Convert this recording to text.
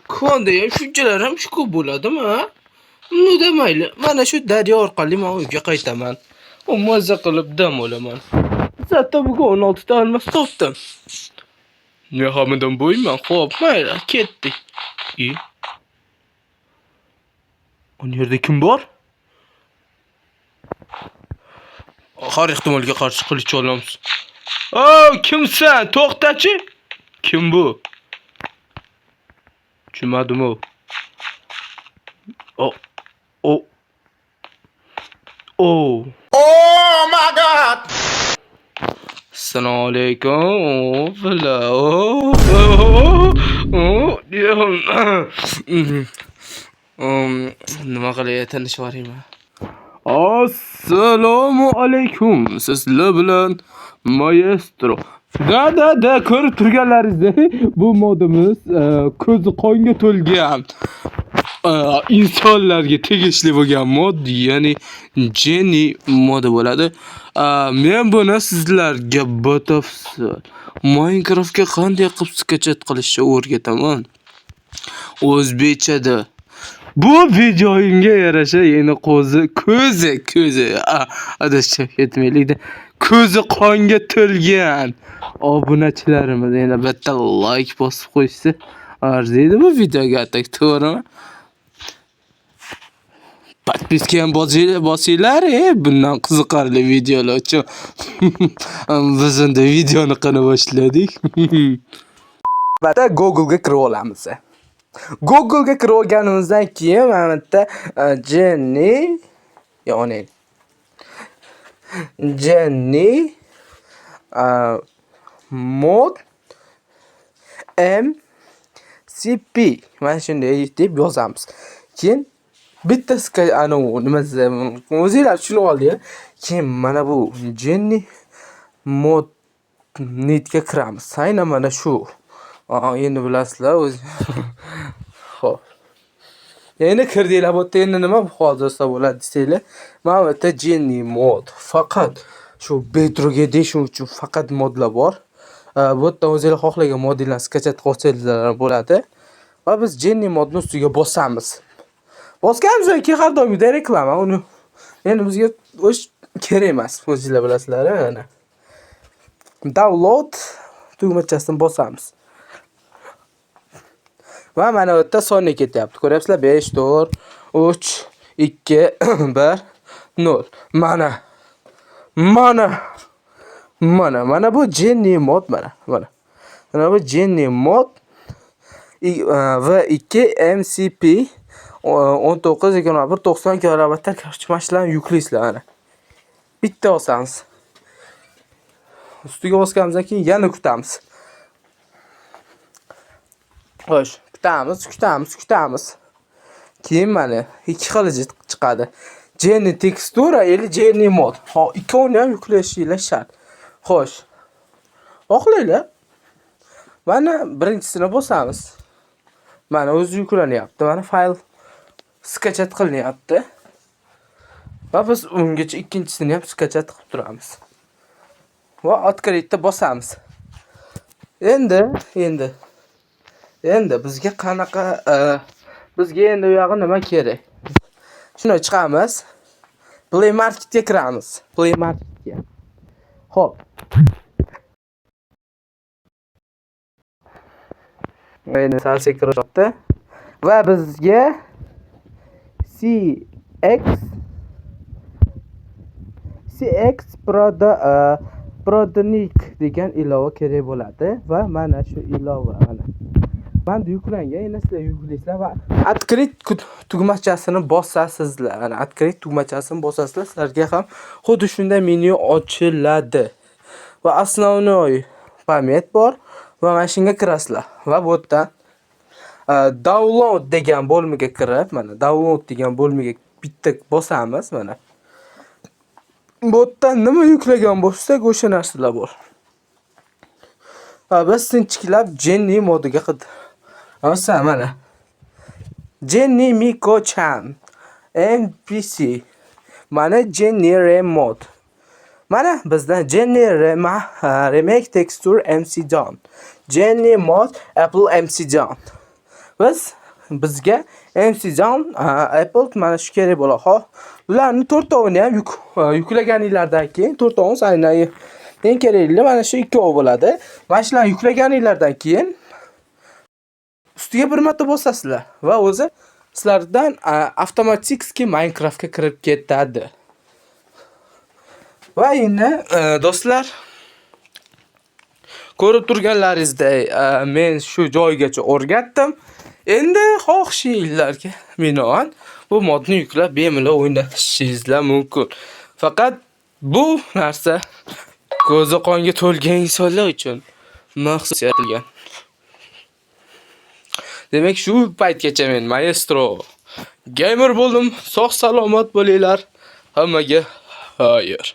konda ham shunchalar ham shu ko'p bo'ladimi, ha? Unda mayli. Mana shu daryo orqali men uyga qaytaman. Mazza qilib dam olaman. Zatta bugun 16 ta olmos topdim. Ne hamidan bo'yman. Xo'p, mayli, ketdik. O yerda kim bor? Har ehtimolga qarshi qilich olamiz. "O, kimsan? To'xtachi. Kim bu?" Tushunmadim o. Oh. Oh. Oh. Oh my god! Assalomu alaykum. Nima qilay, tanishvoringmi? Assalomu alaykum. Sizlar bilan Maestro. Da ko'rib turganlaringizdek, bu modimiz ko'zi qonga to'lgan insonlarga tegishli bo'lgan mod, ya'ni Jenny modi bo'ladi. Men buni sizlarga batafsil Minecraftga qanday qilib sketchat qilishni o'rgataman. O'zbekchada. Bu videoyimga yarasha yana ko'zi adashib ketmaylikda. Ko'zi qonga to'lgan obunachilarimiz yana bitta like bosib qo'ysa arziydi bu videoga, to'g'rimi? Podpiska ham bosinglar, bundan qiziqarli videolar uchun. Biz endi videoni qana boshladik. Bata Google'ga kirib olamiz. Google'ga kirib olganimizdan keyin mana bu yerda Jenny mod MCP mana shunday deb yozamiz. Keyin bittasiga o'zinglar tushunib oldinglar. Keyin mana bu Jenny mod netga kiramiz. Aynan mana shu. Endi bilasizlar o'zi. Xo'p. Endi kirdinglar, bu yerda endi nima hozirsa bo'ladi desanglar, mana bu yerda Jenny mod. Faqat shu Bedrock'ga deyish uchun faqat modlar bor. Bu yerda o'zingizlar xohlagan modlarni sketchat qilsangiz bo'ladi. Va biz Jenny modni ustiga bosamiz. Bosganimizdan keyin har doimgidek reklama. Uni endi bizga o'sh kerak emas, o'zingizlar bilasizlar, ana. Download tugmachasini bosamiz. Va mana bu yerda soniya ketyapti. Ko'ryapsizlar? 5 4 3 2 1 0. Mana bu Jenny mod mana. Mana bu Jenny mod V2 MCP 19.90 kilobaytda kartochkalar yuklaysizlar mana. Bitta olsangiz. Ustiga bosganimizdan keyin yana kutamiz. Xo'sh, kutamiz. Keyin mana ikki xil chiqadi. Jenny tekstura yoki Jenny mod. Ikkovini ham yuklashingiz shart. Xo'sh. Xohlaylar. Mana birinchisini bosamiz. Mana o'zi yuklanyapti. Mana fayl sketchat qilinyapti. Va biz ungacha ikkinchisini ham sketchat qilib turamiz. Va открыт'da bosamiz. Endi bizga qanaqa bizga endi u yog'i nima kerak? Shuni chiqamiz. Play Marketga kiramiz. Play Marketga. Xo'p. Endi salsa kirishdi. Va bizga CX Prodnik degan ilova kerak bo'ladi va mana shu ilova mana. Manda yuklangan, endi sizlar yuklaysizlar va открыть tugmachasini bosasizlar. Ana открыть tugmachasini bosasizlar, sizlarga ham xuddi shunday menyu ochiladi. Va основной pamet bor va mana shunga kirasizlar. Va bu yerdan download degan bo'lmaga kirib, mana download degan bo'lmaga bitta bosamiz mana. Bu yerdan nima yuklagan bo'lsak, o'sha narsalar bor. Va biz sinchiklab Jenny modiga mana. Jenny Miko-chan NPC. Mana Jenny mod. Mana bizdan Jenny Remake Texture MC John. Jenny mod Apple MC John. bizga MCjon, Apple mana shu kerak bo'ladi. Xoh, ularning 4 tovini ham yuklaganinglardan keyin 4 tovimiz aynan eng kerakli mana shu ikkovi bo'ladi. Mana shularni yuklaganinglardan keyin ustiga bir marta bosasizlar va o'zi sizlardan avtomatikski Minecraftga kirib ketadi. Va endi do'stlar, ko'rib turganlaringizdek, men shu joygacha o'rgatdim. Endi xohishingizlarga binoan bu modni yuklab bemalol o'ynashingiz mumkin. Faqat bu narsa ko'zi qonga to'lgan insonlar uchun maxsus yaratilgan. Demak, shu paytgacha men Maestro gamer bo'ldim. Sog' salomat bo'linglar. Hammaga xayr.